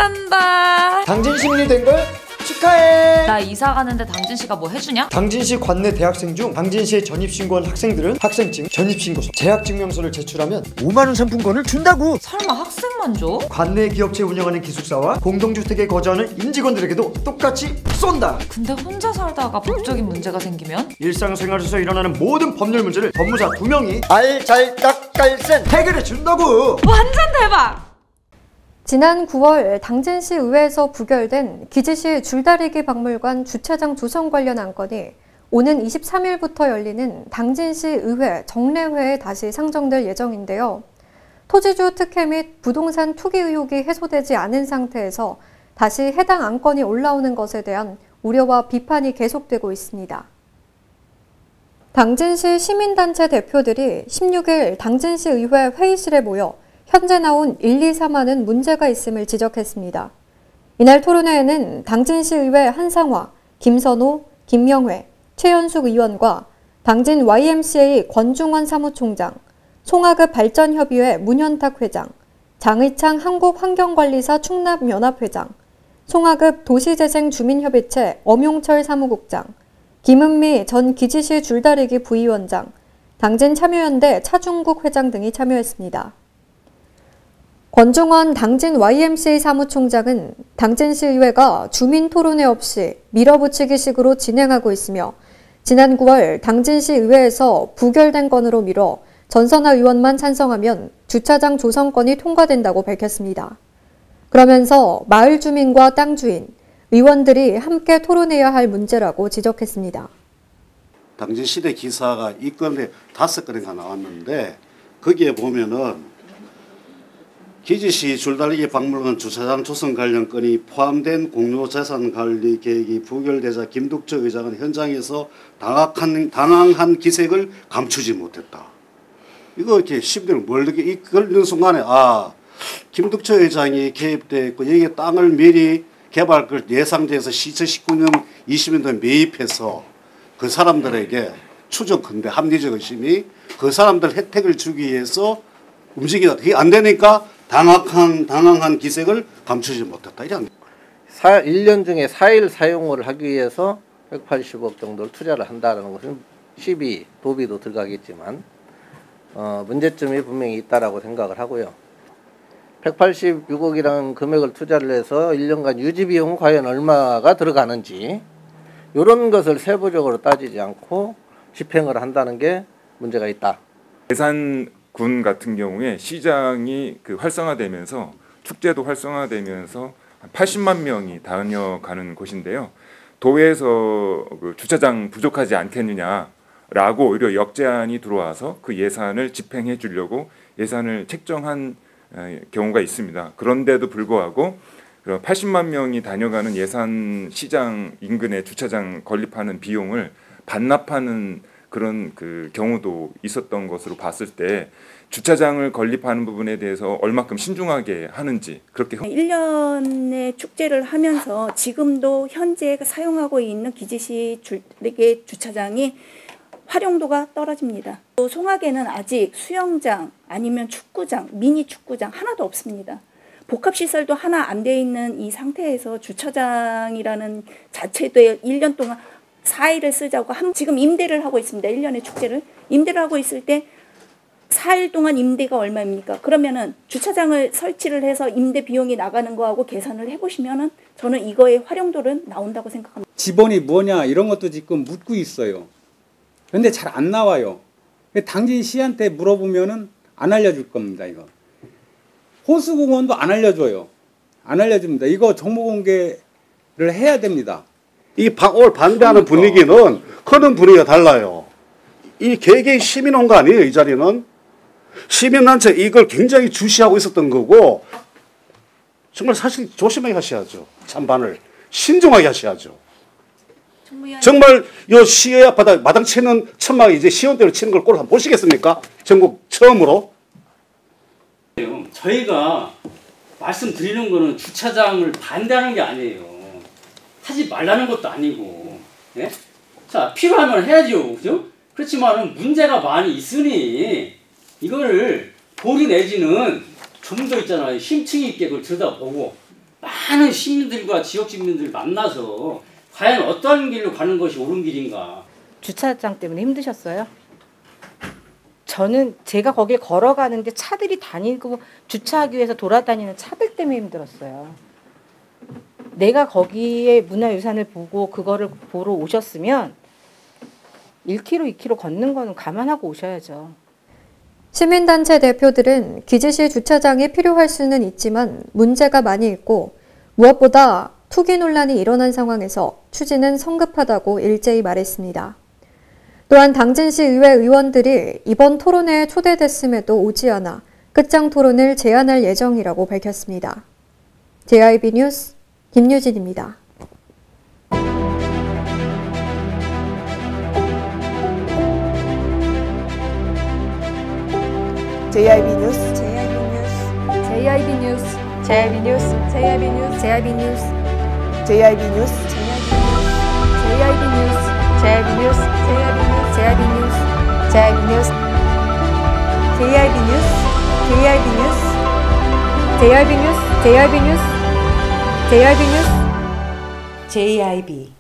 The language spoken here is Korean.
간다. 당진 시민이 된 걸 축하해. 나 이사 가는데 당진시가 뭐 해주냐? 당진시 관내 대학생 중 당진시에 전입신고한 학생들은 학생증, 전입신고서, 재학증명서를 제출하면 5만원 상품권을 준다고. 설마 학생만 줘? 관내 기업체 운영하는 기숙사와 공동주택에 거주하는 임직원들에게도 똑같이 쏜다. 근데 혼자 살다가 법적인 문제가 생기면? 일상생활에서 일어나는 모든 법률 문제를 법무사 2명이 알잘딱깔센 해결해 준다고. 완전 대박! 지난 9월 당진시 의회에서 부결된 기지시 줄다리기 박물관 주차장 조성 관련 안건이 오는 23일부터 열리는 당진시 의회 정례회에 다시 상정될 예정인데요. 토지주 특혜 및 부동산 투기 의혹이 해소되지 않은 상태에서 다시 해당 안건이 올라오는 것에 대한 우려와 비판이 계속되고 있습니다. 당진시 시민단체 대표들이 16일 당진시 의회 회의실에 모여 현재 나온 1, 2, 3화는 문제가 있음을 지적했습니다. 이날 토론회에는 당진시 의회 한상화, 김선호, 김명회, 최연숙 의원과 당진 YMCA 권중원 사무총장, 송하급 발전협의회 문현탁 회장, 장의창 한국환경관리사 충남연합회장, 송하급 도시재생주민협의체 엄용철 사무국장, 김은미 전 기지시 줄다리기 부위원장, 당진 참여연대 차중국 회장 등이 참여했습니다. 권중원 당진 YMCA 사무총장은 당진시의회가 주민토론회 없이 밀어붙이기식으로 진행하고 있으며 지난 9월 당진시의회에서 부결된 건으로 미뤄 전선하 의원만 찬성하면 주차장 조성건이 통과된다고 밝혔습니다. 그러면서 마을 주민과 땅 주인, 의원들이 함께 토론해야 할 문제라고 지적했습니다. 당진시내 기사가 이 건에 5건인가 나왔는데 거기에 보면은 기지시 줄다리기 박물관 주차장 조성 관련 건이 포함된 공유재산 관리 계획이 부결되자 김덕철 의장은 현장에서 당황한 기색을 감추지 못했다. 이거 이렇게 시민들은 뭘 이렇게 이걸 순간에 김덕철 의장이 개입되어 있고 여기에 땅을 미리 개발 걸 예상돼서 2019년 20년도에 매입해서 그 사람들에게 추적컨대 합리적 의심이 그 사람들 혜택을 주기 위해서 움직이다. 그게 안 되니까 당황한 기색을 감추지 못했다. 이런. 1년 중에 4일 사용을 하기 위해서 180억 정도를 투자를 한다는 것은 시비, 도비도 들어가겠지만 문제점이 분명히 있다라고 생각을 하고요. 186억이라는 금액을 투자를 해서 1년간 유지 비용은 과연 얼마가 들어가는지 이런 것을 세부적으로 따지지 않고 집행을 한다는 게 문제가 있다. 예산군 같은 경우에 시장이 활성화되면서 축제도 활성화되면서 80만 명이 다녀가는 곳인데요. 도에서 주차장 부족하지 않겠느냐라고 오히려 역제안이 들어와서 그 예산을 집행해 주려고 예산을 책정한 경우가 있습니다. 그런데도 불구하고 80만 명이 다녀가는 예산 시장 인근의 주차장 건립하는 비용을 반납하는 그런 경우도 있었던 것으로 봤을 때 주차장을 건립하는 부분에 대해서 얼마큼 신중하게 하는지 그렇게 1년의 축제를 하면서 지금도 현재 사용하고 있는 기지시 줄다리기 주차장이 활용도가 떨어집니다. 또 송악에는 아직 수영장 아니면 축구장, 미니 축구장 하나도 없습니다. 복합시설도 하나 안 돼 있는 이 상태에서 주차장이라는 자체도 1년 동안 4일을 쓰자고 지금 임대를 하고 있습니다. 1년의 축제를. 임대를 하고 있을 때 4일 동안 임대가 얼마입니까? 그러면은 주차장을 설치를 해서 임대 비용이 나가는 거하고 계산을 해보시면은 저는 이거의 활용도는 나온다고 생각합니다. 지번이 뭐냐 이런 것도 지금 묻고 있어요. 근데 잘 안 나와요. 당진시한테 물어보면은 안 알려줄 겁니다. 이거 호수공원도 안 알려줘요. 안 알려줍니다. 이거 정보 공개를 해야 됩니다. 이 오늘 반대하는 분위기는 크는 분위기가 달라요. 이 개개인 시민원거 아니에요. 이 자리는 시민단체 이걸 굉장히 주시하고 있었던 거고 정말 사실 조심하게 하셔야죠. 찬반을 신중하게 하셔야죠. 정말 요 시의 앞바닥 마당 치는 천막이 이제 시원대로 치는 걸 꼭 한번 보시겠습니까? 전국 처음으로. 저희가 말씀드리는 거는 주차장을 반대하는 게 아니에요. 하지 말라는 것도 아니고. 예? 자, 필요하면 해야죠. 그죠? 그렇지만은 문제가 많이 있으니 이거를 보류 내지는 좀 더 있잖아요. 심층 있게 그걸 들여다보고 많은 시민들과 지역 주민들 만나서 과연 어떤 길로 가는 것이 옳은 길인가. 주차장 때문에 힘드셨어요? 저는 제가 거길 걸어가는데 차들이 다니고 주차하기 위해서 돌아다니는 차들 때문에 힘들었어요. 내가 거기에 문화유산을 보고 그거를 보러 오셨으면 1km, 2km 걷는 거는 감안하고 오셔야죠. 시민단체 대표들은 기지시 주차장이 필요할 수는 있지만 문제가 많이 있고 무엇보다 투기 논란이 일어난 상황에서 추진은 성급하다고 일제히 말했습니다. 또한 당진시 의회 의원들이 이번 토론회에 초대됐음에도 오지 않아 끝장 토론을 제안할 예정이라고 밝혔습니다. JIB 뉴스 김유진입니다. JIB 뉴스, JIB 뉴스, JIB 뉴스, JIB 뉴스, JIB 뉴스, JIB 뉴스, JIB 뉴스, JIB 뉴스, JIB 뉴스, JIB 뉴스, JIB 뉴스, JIB 뉴스, JIB 뉴스, JIB 뉴스, JIB 뉴스, JIB 뉴스, JIB 뉴스, JIB